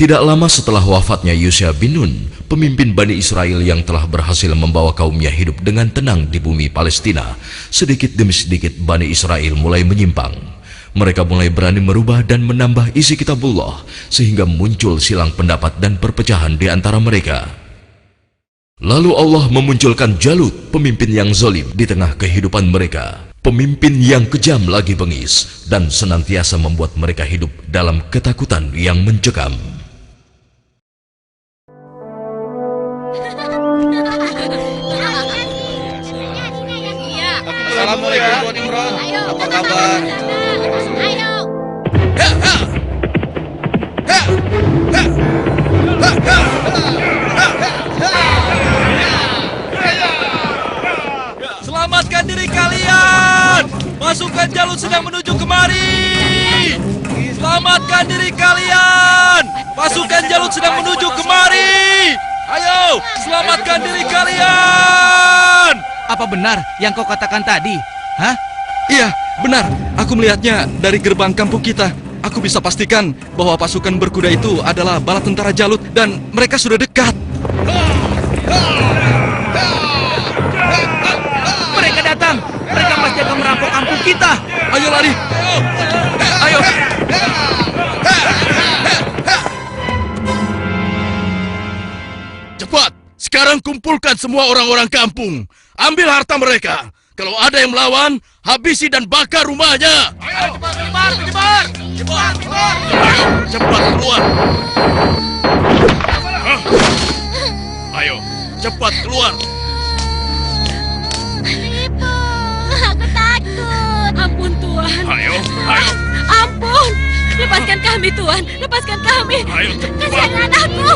Tidak lama setelah wafatnya Yusha bin Nun, pemimpin Bani Israel yang telah berhasil membawa kaumnya hidup dengan tenang di bumi Palestina, sedikit demi sedikit Bani Israel mulai menyimpang. Mereka mulai berani merubah dan menambah isi kitabullah, sehingga muncul silang pendapat dan perpecahan di antara mereka. Lalu Allah memunculkan Jalut, pemimpin yang zalim di tengah kehidupan mereka. Pemimpin yang kejam lagi bengis dan senantiasa membuat mereka hidup dalam ketakutan yang mencekam. Assalamualaikum Tuan Imran. Apa kabar? Ayo. Selamatkan diri kalian! Pasukan Jalut sedang menuju kemari! Selamatkan diri kalian! Pasukan Jalut sedang menuju kemari! Ayo, selamatkan diri kalian! Apa benar yang kau katakan tadi? Hah? Iya, benar. Aku melihatnya dari gerbang kampung kita. Aku bisa pastikan bahwa pasukan berkuda itu adalah bala tentara Jalut dan mereka sudah dekat. Mereka datang! Mereka pasti akan merampok kampung kita! Ayo lari! Ayo! Cepat! Sekarang kumpulkan semua orang-orang kampung. Ambil harta mereka. Kalau ada yang melawan, habisi dan bakar rumahnya. Ayo, cepat, cepat! Cepat keluar. Ayo, cepat keluar. Ibu, aku takut. Ampun Tuhan. Ayo. Ampun. Lepaskan kami Tuhan. Lepaskan kami. Ayo, cepat. Kasihan anakku.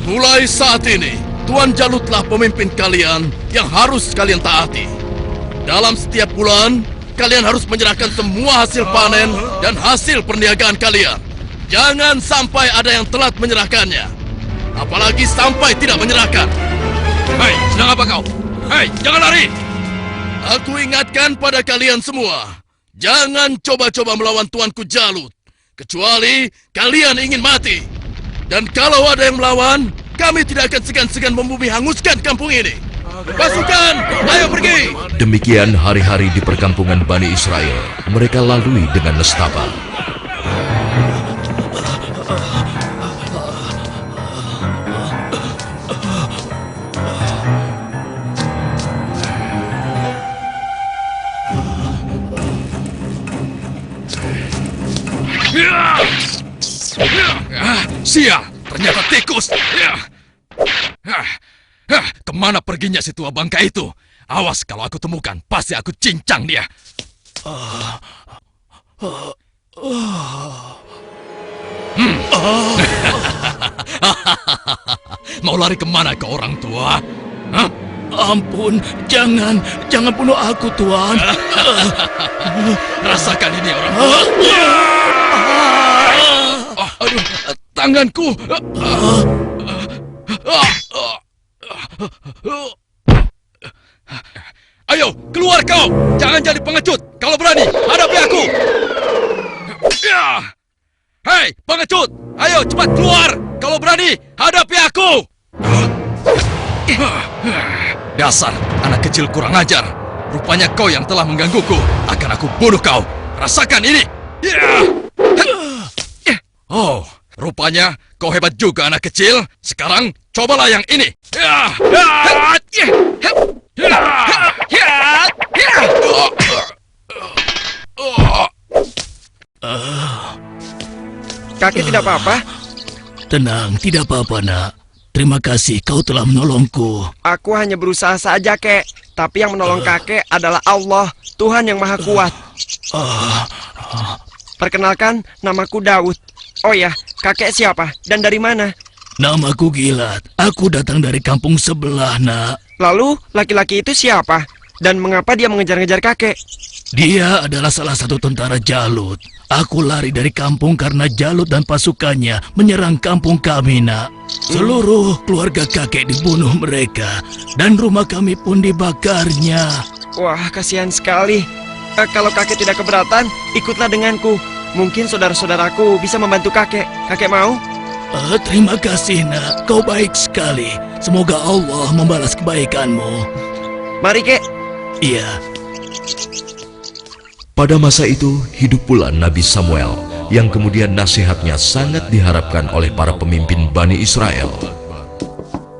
Mulai saat ini, Tuan Jalutlah pemimpin kalian yang harus kalian taati. Dalam setiap bulan, kalian harus menyerahkan semua hasil panen dan hasil perniagaan kalian. Jangan sampai ada yang telat menyerahkannya. Apalagi sampai tidak menyerahkan. Hei, sedang apa kau? Hei, jangan lari! Aku ingatkan pada kalian semua, jangan coba-coba melawan Tuanku Jalut, kecuali kalian ingin mati. Dan kalau ada yang melawan, kami tidak akan segan-segan membumi hanguskan kampung ini. Pasukan, ayo pergi! Demikian hari-hari di perkampungan Bani Israel. Mereka lalui dengan nestapa. Sial, ternyata tikus. Kemana perginya si tua bangka itu? Awas kalau aku temukan, pasti aku cincang dia. Mau lari kemana kau orang tua? Hah? Ampun, jangan bunuh aku, Tuan. Rasakan ini orang tua. Aduh, tanganku. Ayo, keluar kau. Jangan jadi pengecut. Kalau berani, hadapi aku. Hei, pengecut. Ayo, cepat keluar. Kalau berani, hadapi aku. Dasar anak kecil kurang ajar. Rupanya kau yang telah menggangguku. Akan aku bunuh kau. Rasakan ini. Oh, rupanya kau hebat juga anak kecil. Sekarang cobalah yang ini. Kakek tidak apa-apa? Tenang, tidak apa-apa, Nak. Terima kasih kau telah menolongku. Aku hanya berusaha saja, Kek. Tapi yang menolong kakek adalah Allah, Tuhan yang Maha Kuat. Perkenalkan, namaku Daud. Oh ya, kakek siapa dan dari mana? Namaku Gilat. Aku datang dari kampung sebelah, Nak. Lalu, laki-laki itu siapa? Dan mengapa dia mengejar-ngejar kakek? Dia adalah salah satu tentara Jalut. Aku lari dari kampung karena Jalut dan pasukannya menyerang kampung kami, nak. Seluruh keluarga kakek dibunuh mereka, dan rumah kami pun dibakarnya. Wah, kasihan sekali. Kalau kakek tidak keberatan, ikutlah denganku. Mungkin saudara-saudaraku bisa membantu kakek. Kakek mau? Terima kasih, nak. Kau baik sekali. Semoga Allah membalas kebaikanmu. Mari, kek. Iya. Pada masa itu, hidup pula Nabi Samuel, yang kemudian nasihatnya sangat diharapkan oleh para pemimpin Bani Israel.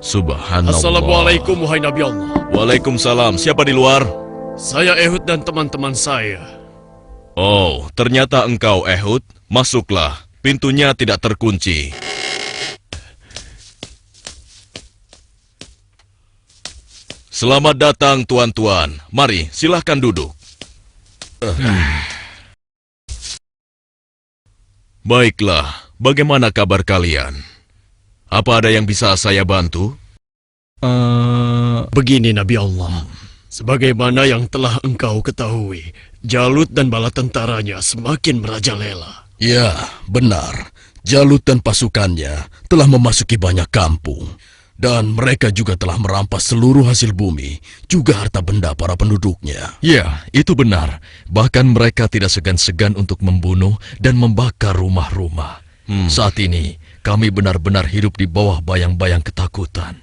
Subhanallah. Assalamualaikum wahai Nabi Allah. Waalaikumsalam. Siapa di luar? Saya Ehud dan teman-teman saya. Oh, ternyata engkau Ehud. Masuklah. Pintunya tidak terkunci. Selamat datang tuan-tuan. Mari, silahkan duduk. Baiklah, bagaimana kabar kalian? Apa ada yang bisa saya bantu? Begini Nabi Allah. Sebagaimana yang telah engkau ketahui, Jalut dan bala tentaranya semakin merajalela. Ya, benar. Jalut dan pasukannya telah memasuki banyak kampung. Dan mereka juga telah merampas seluruh hasil bumi, juga harta benda para penduduknya. Ya, itu benar. Bahkan mereka tidak segan-segan untuk membunuh dan membakar rumah-rumah. Saat ini, kami benar-benar hidup di bawah bayang-bayang ketakutan.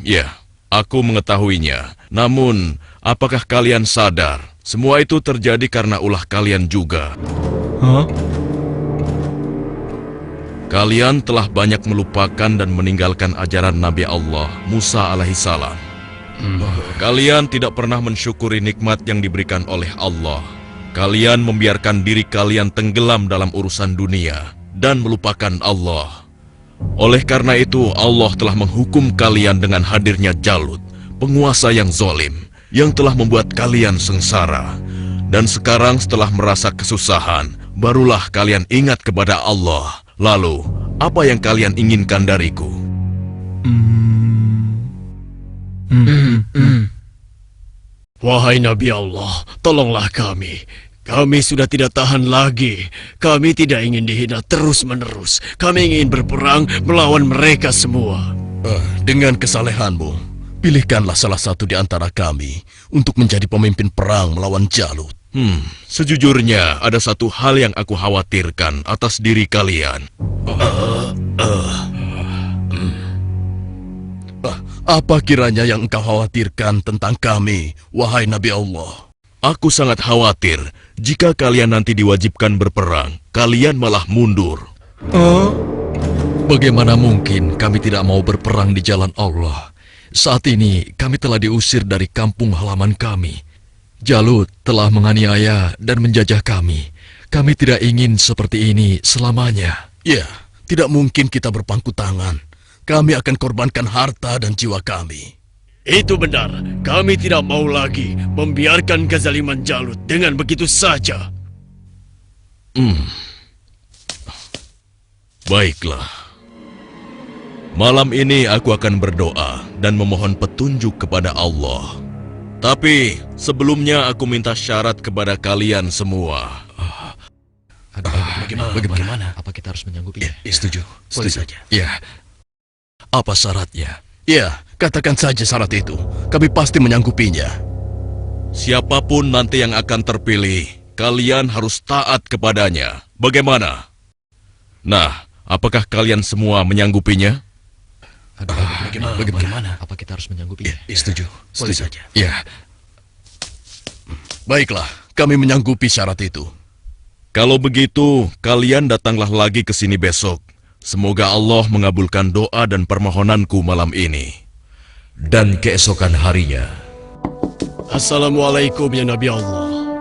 Ya, aku mengetahuinya. Namun, apakah kalian sadar, semua itu terjadi karena ulah kalian juga? Kalian telah banyak melupakan dan meninggalkan ajaran Nabi Allah, Musa alaihissalam. Kalian tidak pernah mensyukuri nikmat yang diberikan oleh Allah. Kalian membiarkan diri kalian tenggelam dalam urusan dunia dan melupakan Allah. Oleh karena itu, Allah telah menghukum kalian dengan hadirnya Jalut, penguasa yang zalim, yang telah membuat kalian sengsara. Dan sekarang setelah merasa kesusahan, barulah kalian ingat kepada Allah. Lalu, apa yang kalian inginkan dariku? Wahai Nabi Allah, tolonglah kami. Kami sudah tidak tahan lagi. Kami tidak ingin dihina terus-menerus. Kami ingin berperang melawan mereka semua. Dengan kesalehanmu, pilihkanlah salah satu di antara kami untuk menjadi pemimpin perang melawan Jalut. Sejujurnya, ada satu hal yang aku khawatirkan atas diri kalian. Apa kiranya yang engkau khawatirkan tentang kami, wahai Nabi Allah? Aku sangat khawatir jika kalian nanti diwajibkan berperang, kalian malah mundur. Bagaimana mungkin kami tidak mau berperang di jalan Allah? Saat ini kami telah diusir dari kampung halaman kami. Jalut telah menganiaya dan menjajah kami. Kami tidak ingin seperti ini selamanya. Ya, tidak mungkin kita berpangku tangan. Kami akan korbankan harta dan jiwa kami. Itu benar. Kami tidak mau lagi membiarkan kezaliman Jalut dengan begitu saja. Baiklah. Malam ini aku akan berdoa dan memohon petunjuk kepada Allah. Tapi sebelumnya aku minta syarat kepada kalian semua. Bagaimana? Apa kita harus menyanggupinya? Setuju. Boleh saja. Ya. Apa syaratnya? Ya, katakan saja syarat itu. Kami pasti menyanggupinya. Siapapun nanti yang akan terpilih, kalian harus taat kepadanya. Bagaimana? Nah, apakah kalian semua menyanggupinya? Bagaimana? Apa kita harus menyanggupinya? Setuju. Boleh saja. Ya. Baiklah, kami menyanggupi syarat itu. Kalau begitu, kalian datanglah lagi ke sini besok. Semoga Allah mengabulkan doa dan permohonanku malam ini. Dan keesokan harinya, Assalamualaikum ya Nabi Allah.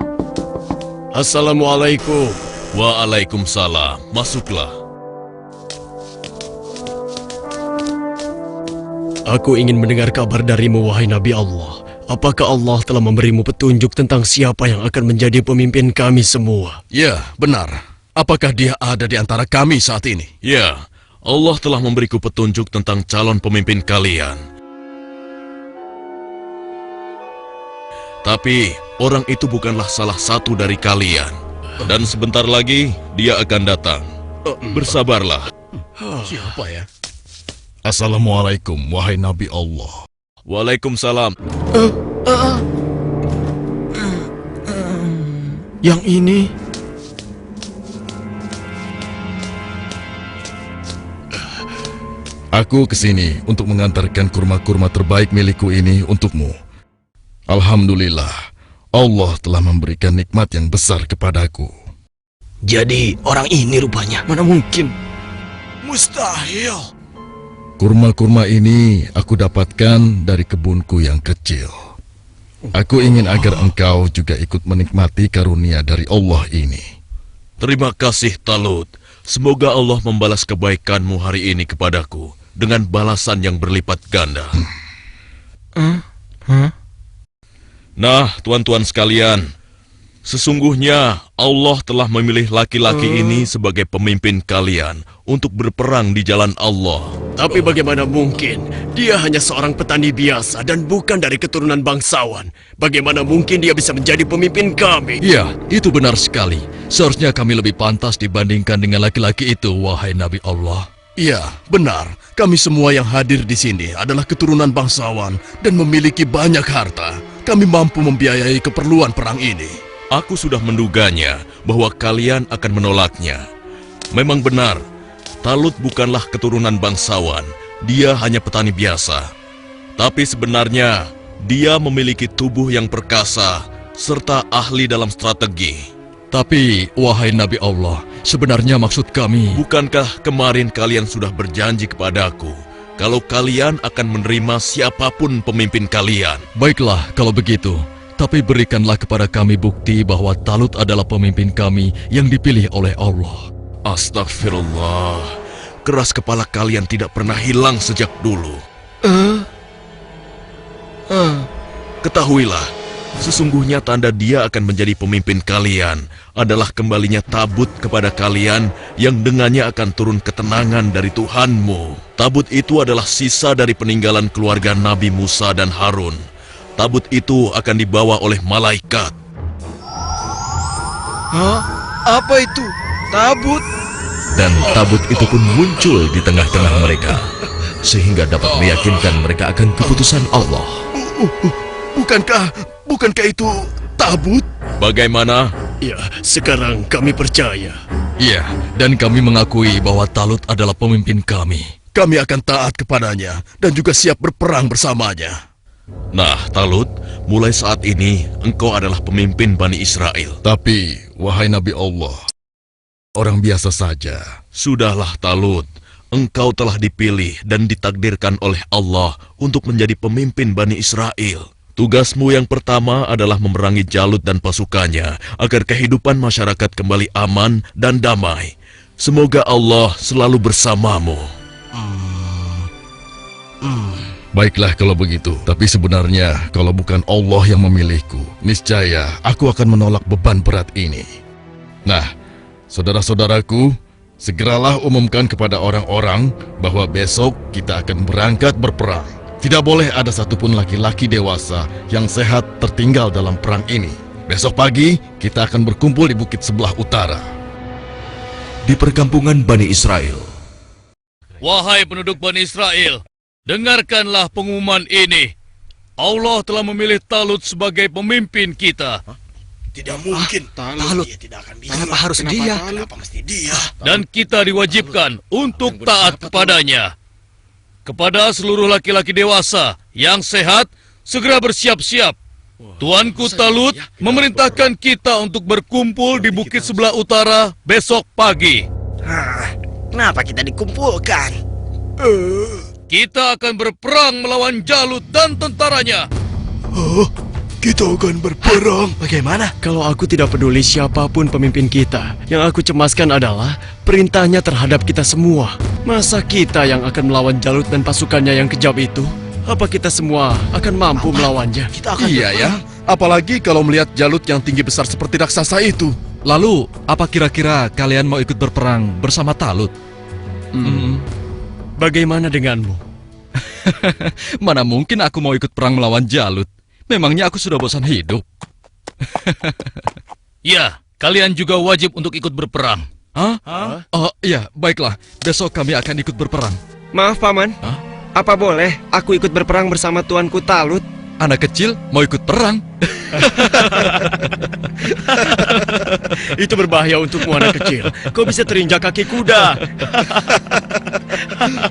Assalamualaikum. Waalaikumsalam. Masuklah. Aku ingin mendengar kabar darimu, wahai Nabi Allah. Apakah Allah telah memberimu petunjuk tentang siapa yang akan menjadi pemimpin kami semua? Ya, benar. Apakah dia ada di antara kami saat ini? Ya, Allah telah memberiku petunjuk tentang calon pemimpin kalian. Tapi orang itu bukanlah salah satu dari kalian. Dan sebentar lagi dia akan datang. Bersabarlah. Siapa ya? Assalamualaikum, wahai Nabi Allah. Waalaikumsalam. Yang ini... Aku kesini untuk mengantarkan kurma-kurma terbaik milikku ini untukmu. Alhamdulillah, Allah telah memberikan nikmat yang besar kepadaku. Jadi orang ini rupanya. Mana mungkin? Mustahil. Kurma-kurma ini aku dapatkan dari kebunku yang kecil. Aku ingin agar engkau juga ikut menikmati karunia dari Allah ini. Terima kasih Talut. Semoga Allah membalas kebaikanmu hari ini kepadaku dengan balasan yang berlipat ganda. Nah, tuan-tuan sekalian, sesungguhnya Allah telah memilih laki-laki ini sebagai pemimpin kalian untuk berperang di jalan Allah. Tapi bagaimana mungkin? Dia hanya seorang petani biasa dan bukan dari keturunan bangsawan. Bagaimana mungkin dia bisa menjadi pemimpin kami? Ya, itu benar sekali. Seharusnya kami lebih pantas dibandingkan dengan laki-laki itu, wahai Nabi Allah. Iya, benar. Kami semua yang hadir di sini adalah keturunan bangsawan dan memiliki banyak harta. Kami mampu membiayai keperluan perang ini. Aku sudah menduganya bahwa kalian akan menolaknya. Memang benar, Talut bukanlah keturunan bangsawan. Dia hanya petani biasa. Tapi sebenarnya, dia memiliki tubuh yang perkasa serta ahli dalam strategi. Tapi, wahai Nabi Allah, sebenarnya maksud kami... Bukankah kemarin kalian sudah berjanji kepadaku kalau kalian akan menerima siapapun pemimpin kalian? Baiklah, kalau begitu. Tapi berikanlah kepada kami bukti bahwa Talut adalah pemimpin kami yang dipilih oleh Allah. Astagfirullah. Keras kepala kalian tidak pernah hilang sejak dulu. Ketahuilah, sesungguhnya tanda dia akan menjadi pemimpin kalian adalah kembalinya tabut kepada kalian yang dengannya akan turun ketenangan dari Tuhanmu. Tabut itu adalah sisa dari peninggalan keluarga Nabi Musa dan Harun. Tabut itu akan dibawa oleh malaikat. Hah? Apa itu? Tabut? Dan tabut itu pun muncul di tengah-tengah mereka, sehingga dapat meyakinkan mereka akan keputusan Allah. Bukankah itu tabut? Bagaimana? Ya, sekarang kami percaya. Iya, dan kami mengakui bahwa Talut adalah pemimpin kami. Kami akan taat kepadanya dan juga siap berperang bersamanya. Nah, Talut, mulai saat ini engkau adalah pemimpin Bani Israel. Tapi, wahai Nabi Allah, orang biasa saja. Sudahlah, Talut. Engkau telah dipilih dan ditakdirkan oleh Allah untuk menjadi pemimpin Bani Israel. Tugasmu yang pertama adalah memerangi Jalut dan pasukannya agar kehidupan masyarakat kembali aman dan damai. Semoga Allah selalu bersamamu. Baiklah kalau begitu, tapi sebenarnya kalau bukan Allah yang memilihku, niscaya aku akan menolak beban berat ini. Nah, saudara-saudaraku, segeralah umumkan kepada orang-orang bahwa besok kita akan berangkat berperang. Tidak boleh ada satupun laki-laki dewasa yang sehat tertinggal dalam perang ini. Besok pagi kita akan berkumpul di bukit sebelah utara. Di perkampungan Bani Israel, Wahai penduduk Bani Israel, dengarkanlah pengumuman ini. Allah telah memilih Talut sebagai pemimpin kita. Tidak mungkin. Talut. Kenapa harus dia? Kenapa mesti dia? Dan kita diwajibkan untuk taat kepadanya. Kepada seluruh laki-laki dewasa yang sehat, segera bersiap-siap. Tuanku Talut memerintahkan kita untuk berkumpul di bukit sebelah utara besok pagi. Kenapa kita dikumpulkan? Kita akan berperang melawan Jalut dan tentaranya. Kita akan berperang. Bagaimana? Kalau aku tidak peduli siapapun pemimpin kita, yang aku cemaskan adalah perintahnya terhadap kita semua. Masa kita yang akan melawan Jalut dan pasukannya yang kejam itu? Apa kita semua akan mampu melawannya? Kita akan Iya ya, apalagi kalau melihat Jalut yang tinggi besar seperti raksasa itu. Lalu, apa kira-kira kalian mau ikut berperang bersama Talut? Bagaimana denganmu? Mana mungkin aku mau ikut perang melawan Jalut. Memangnya aku sudah bosan hidup? Ya, kalian juga wajib untuk ikut berperang. Hah? Oh iya, baiklah. Besok kami akan ikut berperang. Maaf, Paman. Hah? Apa boleh aku ikut berperang bersama tuanku Talut? Anak kecil mau ikut perang? Itu berbahaya untukmu anak kecil. Kau bisa terinjak kaki kuda.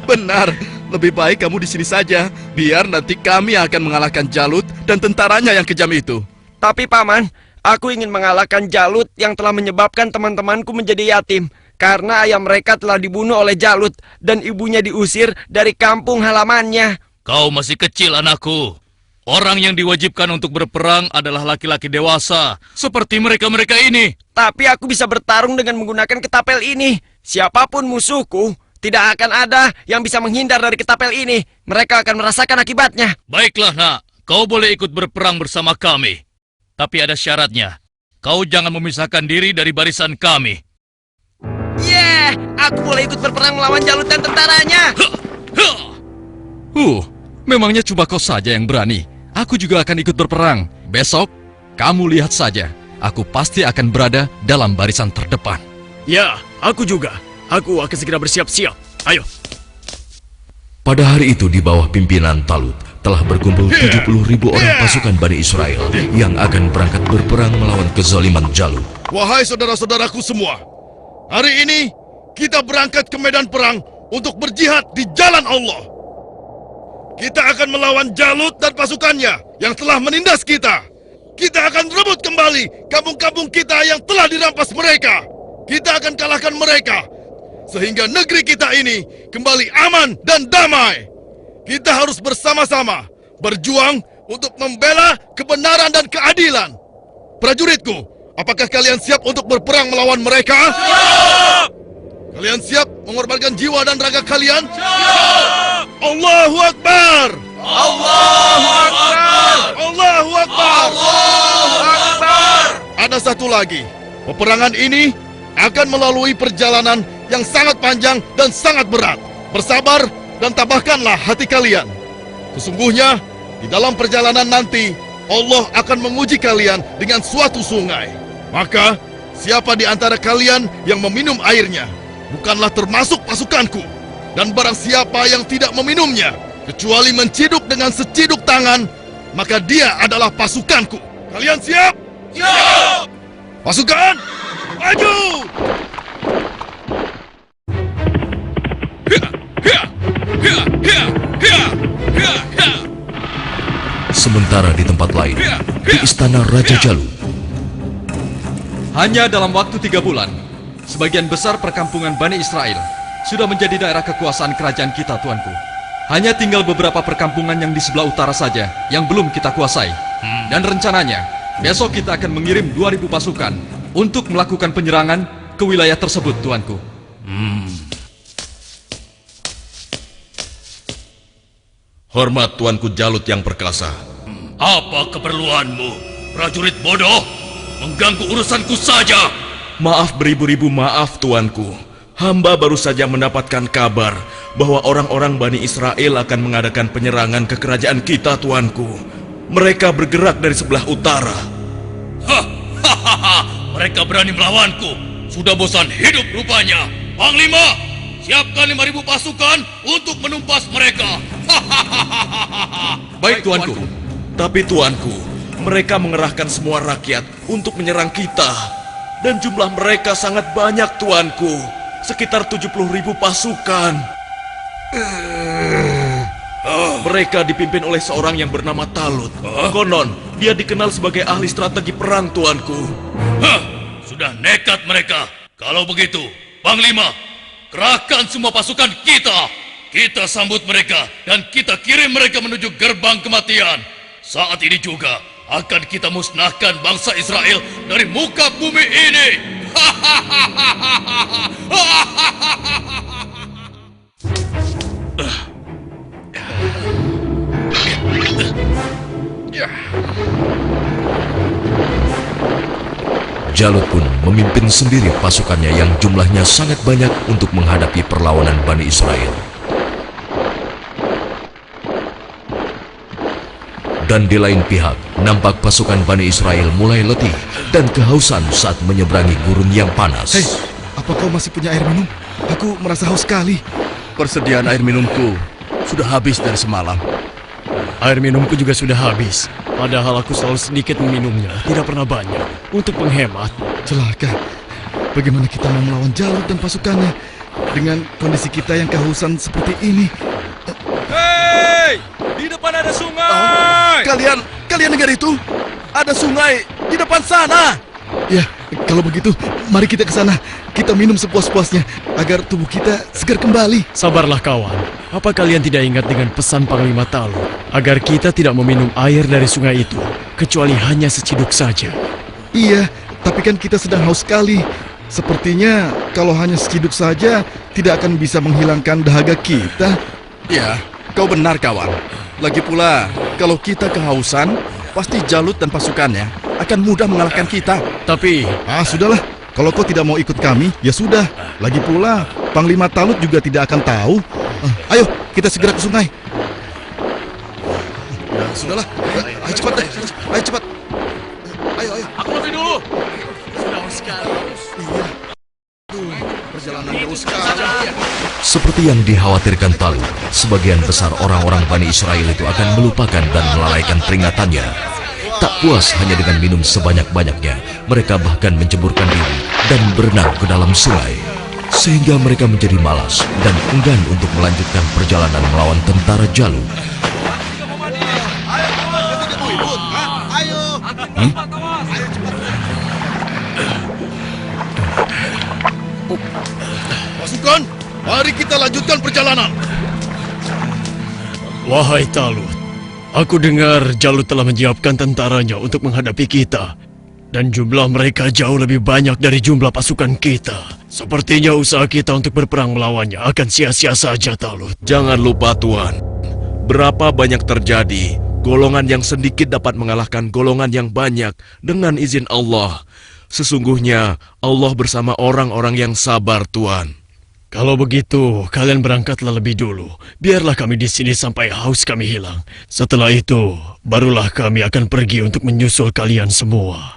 Benar, lebih baik kamu di sini saja. Biar nanti kami akan mengalahkan Jalut dan tentaranya yang kejam itu. Tapi Paman, aku ingin mengalahkan Jalut yang telah menyebabkan teman-temanku menjadi yatim. Karena ayah mereka telah dibunuh oleh Jalut dan ibunya diusir dari kampung halamannya. Kau masih kecil, anakku. Orang yang diwajibkan untuk berperang adalah laki-laki dewasa, seperti mereka-mereka ini. Tapi aku bisa bertarung dengan menggunakan ketapel ini. Siapapun musuhku, tidak akan ada yang bisa menghindar dari ketapel ini. Mereka akan merasakan akibatnya. Baiklah, nak. Kau boleh ikut berperang bersama kami. Tapi ada syaratnya. Kau jangan memisahkan diri dari barisan kami. Aku boleh ikut berperang melawan Jalut dan tentaranya. Memangnya cuma kau saja yang berani. Aku juga akan ikut berperang. Besok, kamu lihat saja. Aku pasti akan berada dalam barisan terdepan. Ya, aku juga. Aku akan segera bersiap-siap. Ayo. Pada hari itu di bawah pimpinan Talut telah berkumpul 70.000 orang pasukan Bani Israel yang akan berangkat berperang melawan kezaliman Jalut. Wahai saudara-saudaraku semua, hari ini kita berangkat ke medan perang untuk berjihad di jalan Allah. Kita akan melawan Jalut dan pasukannya yang telah menindas kita. Kita akan rebut kembali kampung-kampung kita yang telah dirampas mereka. Kita akan kalahkan mereka, sehingga negeri kita ini kembali aman dan damai. Kita harus bersama-sama berjuang untuk membela kebenaran dan keadilan. Prajuritku, apakah kalian siap untuk berperang melawan mereka? Siap! Kalian siap mengorbankan jiwa dan raga kalian? Siap! Allahu Akbar! Allahu Akbar! Allahu Akbar! Allahu Akbar! Ada satu lagi. Peperangan ini akan melalui perjalanan yang sangat panjang dan sangat berat. Bersabar dan tabahkanlah hati kalian. Sesungguhnya, di dalam perjalanan nanti, Allah akan menguji kalian dengan suatu sungai. Maka, siapa di antara kalian yang meminum airnya, bukanlah termasuk pasukanku. Dan barang siapa yang tidak meminumnya, kecuali menciduk dengan seciduk tangan, maka dia adalah pasukanku. Kalian siap? Siap! Pasukan, maju! Sementara di tempat lain, di istana Raja Jalut, Hanya dalam waktu 3 bulan, sebagian besar perkampungan Bani Israel sudah menjadi daerah kekuasaan kerajaan kita, tuanku. Hanya tinggal beberapa perkampungan yang di sebelah utara saja yang belum kita kuasai. Dan rencananya, besok kita akan mengirim 2.000 pasukan untuk melakukan penyerangan ke wilayah tersebut, tuanku. Hormat Tuanku Jalut yang perkasa. Apa keperluanmu, prajurit bodoh? Mengganggu urusanku saja. Maaf beribu-ribu maaf, Tuanku. Hamba baru saja mendapatkan kabar bahwa orang-orang Bani Israel akan mengadakan penyerangan ke kerajaan kita, Tuanku. Mereka bergerak dari sebelah utara. Mereka berani melawanku. Sudah bosan hidup rupanya. Panglima, siapkan 5.000 pasukan untuk menumpas mereka. Baik, tuanku. Tapi Tuanku, mereka mengerahkan semua rakyat untuk menyerang kita. Dan jumlah mereka sangat banyak, Tuanku. Sekitar 70.000 pasukan. Mereka dipimpin oleh seorang yang bernama Talut. Konon, dia dikenal sebagai ahli strategi perang, Tuanku. Sudah nekat mereka. Kalau begitu, Panglima, kerahkan semua pasukan kita. Kita sambut mereka dan kita kirim mereka menuju gerbang kematian. Saat ini juga akan kita musnahkan bangsa Israel dari muka bumi ini. Jalut pun memimpin sendiri pasukannya yang jumlahnya sangat banyak untuk menghadapi perlawanan Bani Israel. Dan di lain pihak, nampak pasukan Bani Israel mulai letih dan kehausan saat menyeberangi gurun yang panas. Hei, apa kau masih punya air minum? Aku merasa haus sekali. Persediaan air minumku sudah habis dari semalam. Air minumku juga sudah habis. Padahal aku selalu sedikit meminumnya, tidak pernah banyak. Untuk menghemat. Celaka. Bagaimana kita mau melawan Jalut dan pasukannya dengan kondisi kita yang kehausan seperti ini? Hei! Di depan ada sungai! Kalian dengar itu? Ada sungai di depan sana! Ya, kalau begitu, mari kita ke sana. Kita minum sepuas-puasnya agar tubuh kita segar kembali. Sabarlah kawan. Apa kalian tidak ingat dengan pesan Panglima Talu agar kita tidak meminum air dari sungai itu kecuali hanya seciduk saja? Iya, tapi kan kita sedang haus sekali. Sepertinya kalau hanya seciduk saja tidak akan bisa menghilangkan dahaga kita. Ya, kau benar kawan. Lagi pula, kalau kita kehausan, pasti Jalut dan pasukannya akan mudah mengalahkan kita. Tapi Sudahlah. Kalau kau tidak mau ikut kami, ya sudah. Lagi pula, Panglima Talut juga tidak akan tahu. Ayo, kita segera ke sungai. Ya, sudahlah. Ayo cepat deh. Ayo cepat. Ayo. Aku lebih dulu! Iya. Perjalanan jauh sekali. Seperti yang dikhawatirkan Talut, sebagian besar orang-orang Bani Israel itu akan melupakan dan melalaikan peringatannya. Tak puas hanya dengan minum sebanyak-banyaknya, mereka bahkan menceburkan diri dan berenang ke dalam sungai. Sehingga mereka menjadi malas dan enggan untuk melanjutkan perjalanan melawan tentara Jalut. Pasukan, mari kita lanjutkan perjalanan. wahai Talut, aku dengar Jalut telah menyiapkan tentaranya untuk menghadapi kita. Dan jumlah mereka jauh lebih banyak dari jumlah pasukan kita. Sepertinya usaha kita untuk berperang melawannya akan sia-sia saja, Talut. Jangan lupa Tuan, berapa banyak terjadi, golongan yang sedikit dapat mengalahkan golongan yang banyak dengan izin Allah. Sesungguhnya Allah bersama orang-orang yang sabar, Tuan. Kalau begitu, kalian berangkatlah lebih dulu. Biarlah kami di sini sampai haus kami hilang. Setelah itu, barulah kami akan pergi untuk menyusul kalian semua.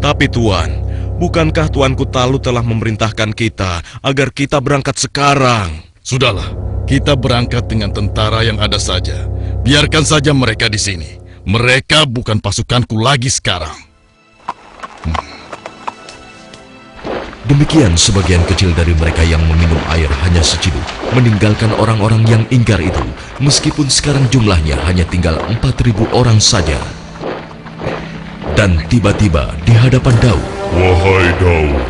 Tapi Tuan, bukankah Tuanku Talut telah memerintahkan kita agar kita berangkat sekarang? Sudahlah, kita berangkat dengan tentara yang ada saja. Biarkan saja mereka di sini. Mereka bukan pasukanku lagi sekarang. Demikian sebagian kecil dari mereka yang meminum air hanya seciduk, meninggalkan orang-orang yang ingkar itu, meskipun sekarang jumlahnya hanya tinggal 4.000 orang saja. Dan tiba-tiba di hadapan Daud, Wahai Daud,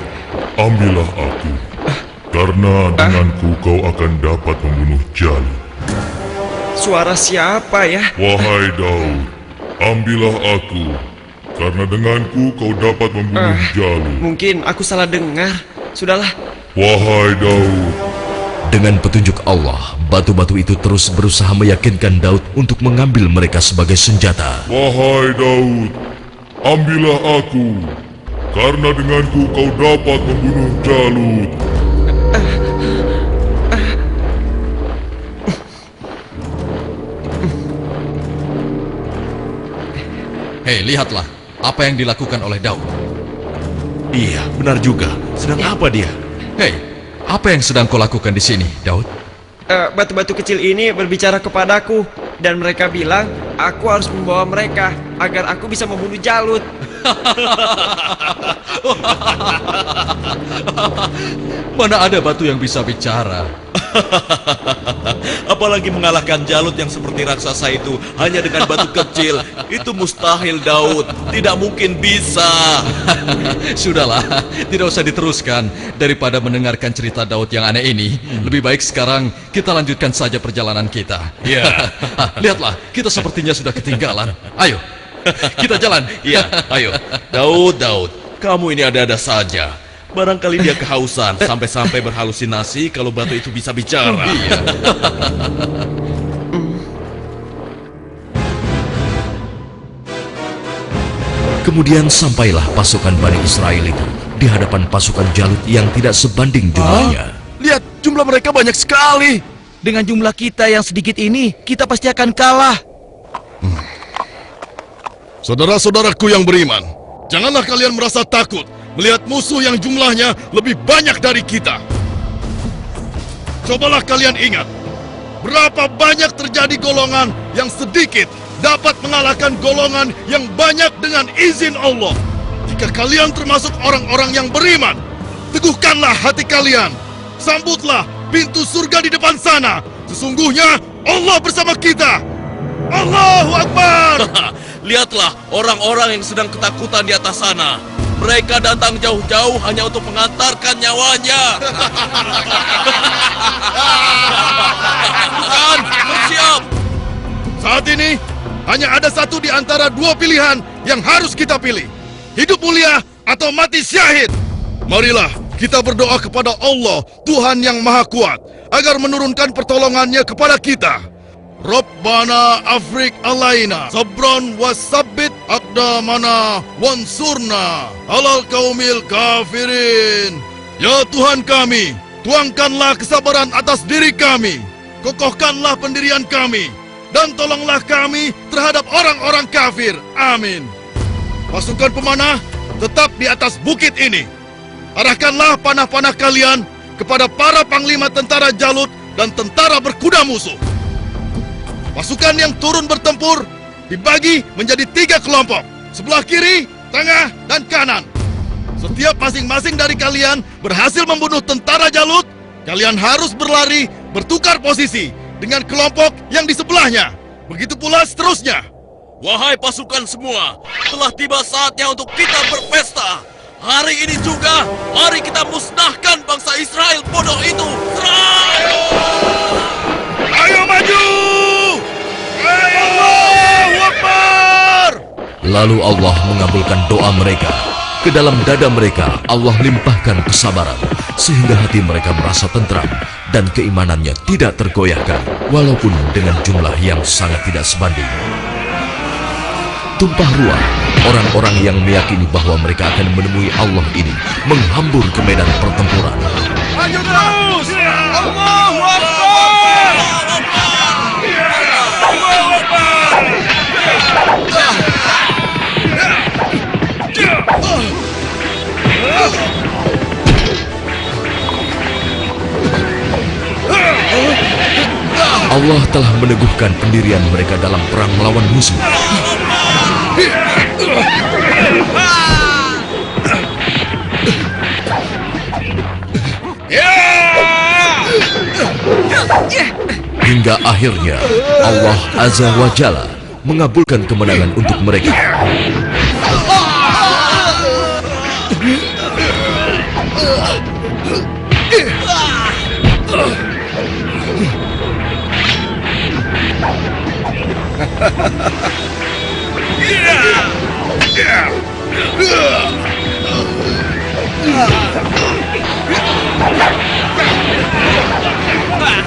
ambillah aku, karena denganku kau akan dapat membunuh Jalut. Suara siapa ya? Wahai Daud, ambillah aku, karena denganku kau dapat membunuh Jalut. Mungkin aku salah dengar. Sudahlah. Wahai Daud, dengan petunjuk Allah, batu-batu itu terus berusaha meyakinkan Daud untuk mengambil mereka sebagai senjata. wahai Daud, ambillah aku, karena denganku kau dapat membunuh Jalut. Hei, lihatlah apa yang dilakukan oleh Daud. Iya, benar juga. Sedang apa dia? Hei, apa yang sedang kau lakukan di sini, Daud? Batu-batu kecil ini berbicara kepadaku dan mereka bilang aku harus membawa mereka agar aku bisa membunuh Jalut. Mana ada batu yang bisa bicara? Apalagi mengalahkan Jalut yang seperti raksasa itu hanya dengan batu kecil. Itu mustahil, Daud. Tidak mungkin bisa. Sudahlah, tidak usah diteruskan. Daripada mendengarkan cerita Daud yang aneh ini, lebih baik sekarang kita lanjutkan saja perjalanan kita. Ya. Lihatlah, kita sepertinya sudah ketinggalan. Ayo, kita jalan. Iya, ayo. Daud, kamu ini ada-ada saja. Barangkali dia kehausan sampai-sampai berhalusinasi kalau batu itu bisa bicara. Iya. Kemudian sampailah pasukan Bani Israel itu di hadapan pasukan Jalut yang tidak sebanding jumlahnya. Lihat, jumlah mereka banyak sekali. Dengan jumlah kita yang sedikit ini, kita pasti akan kalah. Saudara-saudaraku yang beriman, janganlah kalian merasa takut melihat musuh yang jumlahnya lebih banyak dari kita. Cobalah kalian ingat, berapa banyak terjadi golongan yang sedikit dapat mengalahkan golongan yang banyak dengan izin Allah. Jika kalian termasuk orang-orang yang beriman, teguhkanlah hati kalian. Sambutlah pintu surga di depan sana. Sesungguhnya Allah bersama kita. Allahu Akbar. Lihatlah orang-orang yang sedang ketakutan di atas sana. Mereka datang jauh-jauh hanya untuk mengantarkan nyawanya. Bukan, bersiap. Saat ini hanya ada satu di antara dua pilihan yang harus kita pilih. Hidup mulia atau mati syahid. Marilah kita berdoa kepada Allah, Tuhan yang Maha Kuat, agar menurunkan pertolongannya kepada kita. Rabbana afrik alaina sabron wasabbit aqdamana wansurna alal kaumil kafirin. Ya Tuhan kami, tuangkanlah kesabaran atas diri kami, kokohkanlah pendirian kami, dan tolonglah kami terhadap orang-orang kafir. Amin. Pasukan pemanah tetap di atas bukit ini. Arahkanlah panah-panah kalian kepada para panglima tentara Jalut dan tentara berkuda musuh. Pasukan yang turun bertempur dibagi menjadi 3 kelompok, sebelah kiri, tengah, dan kanan. Setiap masing-masing dari kalian berhasil membunuh tentara Jalut, kalian harus berlari bertukar posisi dengan kelompok yang di sebelahnya. Begitu pula seterusnya. Wahai pasukan semua, telah tiba saatnya untuk kita berpesta. Hari ini juga, mari kita musnahkan bangsa Israel bodoh itu. Serang! Ayo maju! Allahu Akbar! Lalu Allah mengabulkan doa mereka. Ke dalam dada mereka Allah limpahkan kesabaran, sehingga hati mereka merasa tentram dan keimanannya tidak tergoyahkan, walaupun dengan jumlah yang sangat tidak sebanding. Tumpah ruah, orang-orang yang meyakini bahwa mereka akan menemui Allah ini menghambur ke medan pertempuran. Maju terus! Allahu Akbar! Allahu Akbar! Allah telah meneguhkan pendirian mereka dalam perang melawan musuh. Hingga akhirnya Allah Azza wa Jalla mengabulkan kemenangan untuk mereka.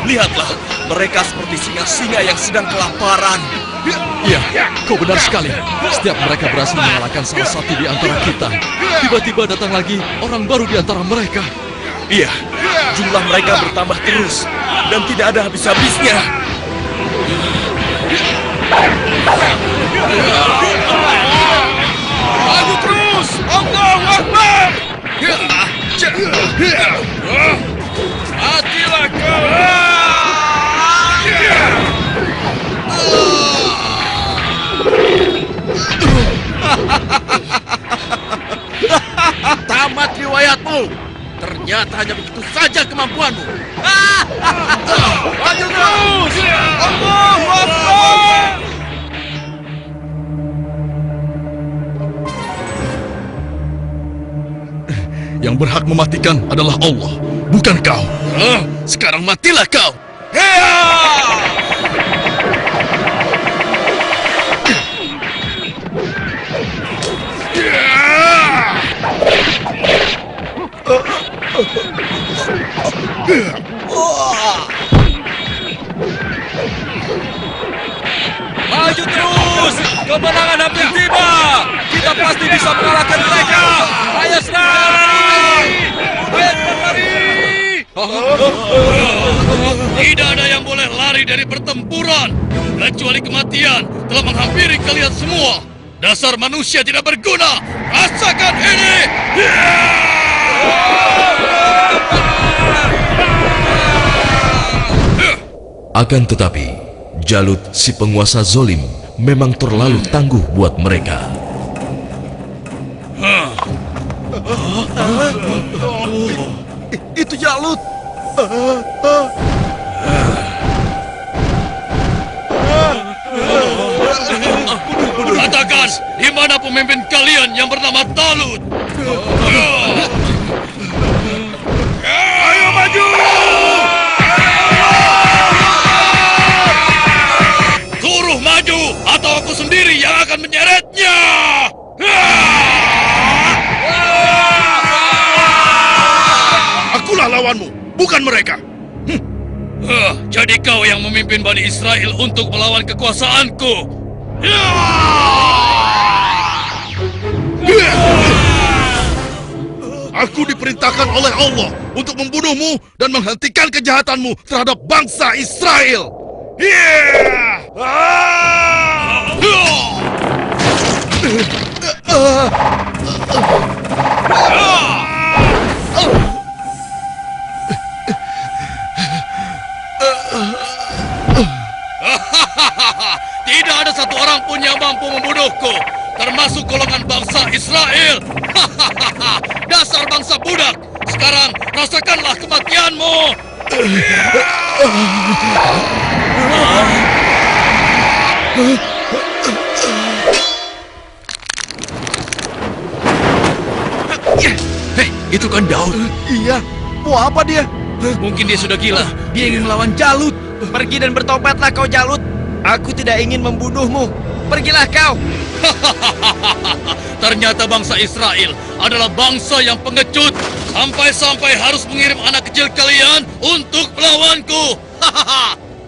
Lihatlah, mereka seperti singa-singa yang sedang kelaparan. Iya, kau benar sekali. Setiap mereka berhasil mengalahkan salah satu di antara kita, tiba-tiba datang lagi orang baru di antara mereka. Iya, jumlah mereka bertambah terus dan tidak ada habis-habisnya. Maju terus! Allahu Akbar! Matilah kau! Tamat riwayatmu. Ternyata hanya begitu saja kemampuanmu. Maju terus! Allahu Akbar! Yang berhak mematikan adalah Allah, bukan kau. Sekarang matilah kau. Maju terus! Kemenangan hampir tiba! Kita pasti bisa mengalahkan mereka! Ayo serang! Ayo berlari! Tidak ada yang boleh lari dari pertempuran, kecuali kematian telah menghampiri kalian semua. Dasar manusia tidak berguna! Rasakan ini! Akan tetapi, Jalut si penguasa zolim memang terlalu tangguh buat mereka. Itu Jalut. Katakan, di mana pemimpin kalian yang bernama Talut? Ayo maju! Suruh maju, atau aku sendiri yang akan menyeretnya! Akulah lawanmu, bukan mereka. Jadi kau yang memimpin Bani Israel untuk melawan kekuasaanku. Aku diperintahkan oleh Allah untuk membunuhmu dan menghentikan kejahatanmu terhadap bangsa Israel. Tidak ada satu orang pun yang mampu membunuhku, termasuk golongan bangsa Israel. Dasar bangsa budak, sekarang rasakanlah kematianmu. Hei, itu kan Daud. Iya, mau apa dia? Mungkin dia sudah gila. Dia ingin melawan Jalut. Pergi dan bertobatlah kau Jalut. Aku tidak ingin membunuhmu. Pergilah kau. Ternyata bangsa Israel adalah bangsa yang pengecut, sampai-sampai harus mengirim anak kecil kalian untuk melawanku.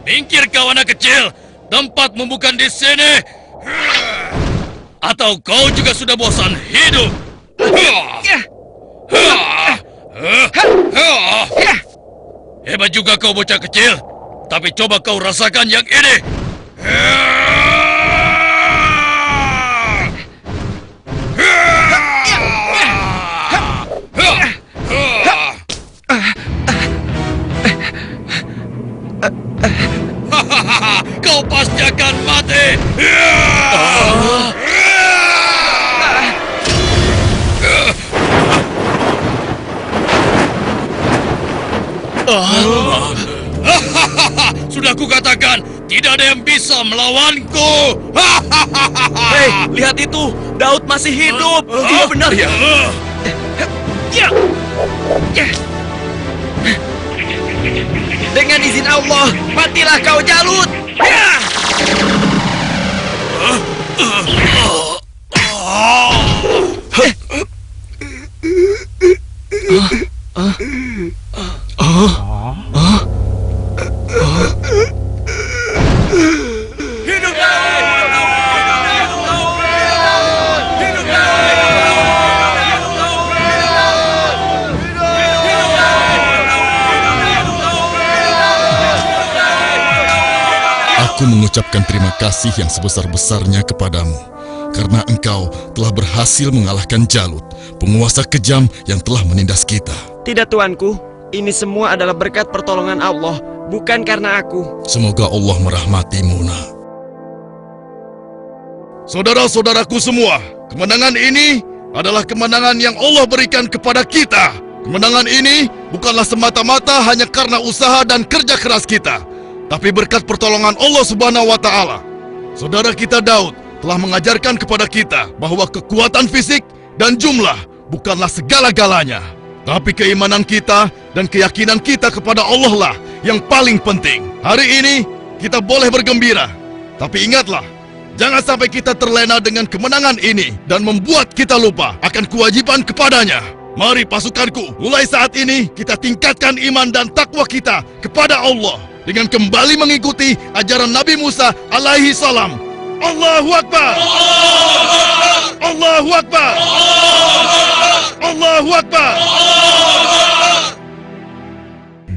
Minggir kau anak kecil, tempatmu bukan di sini. Atau kau juga sudah bosan hidup? Hebat juga kau bocah kecil, tapi coba kau rasakan yang ini. Kau pasti akan mati. Sudah kukatakan, tidak ada yang bisa melawanku. Hei, lihat itu. Daud masih hidup. Iya benar ya. Dengan izin Allah, matilah kau Jalut. Aku mengucapkan terima kasih yang sebesar-besarnya kepadamu, karena engkau telah berhasil mengalahkan Jalut, penguasa kejam yang telah menindas kita. Tidak tuanku, ini semua adalah berkat pertolongan Allah, bukan karena aku. Semoga Allah merahmatimu, nak. Saudara-saudaraku semua, kemenangan ini adalah kemenangan yang Allah berikan kepada kita. Kemenangan ini bukanlah semata-mata hanya karena usaha dan kerja keras kita, tapi berkat pertolongan Allah Subhanahu wa Ta'ala. Saudara kita Daud telah mengajarkan kepada kita bahwa kekuatan fisik dan jumlah bukanlah segala-galanya, tapi keimanan kita dan keyakinan kita kepada Allah lah yang paling penting. Hari ini kita boleh bergembira, tapi ingatlah, jangan sampai kita terlena dengan kemenangan ini dan membuat kita lupa akan kewajiban kepadanya. Mari pasukanku, mulai saat ini kita tingkatkan iman dan takwa kita kepada Allah dengan kembali mengikuti ajaran Nabi Musa alaihi salam. Allahu Akbar! Allahu Akbar! Allahu Akbar!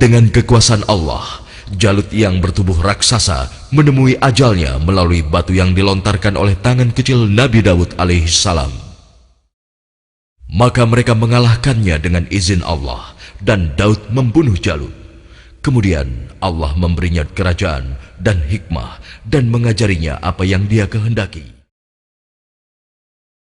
Dengan kekuasaan Allah, Jalut yang bertubuh raksasa menemui ajalnya melalui batu yang dilontarkan oleh tangan kecil Nabi Daud alaihissalam. Maka mereka mengalahkannya dengan izin Allah, dan Daud membunuh Jalut. Kemudian Allah memberinya kerajaan dan hikmah dan mengajarinya apa yang Dia kehendaki.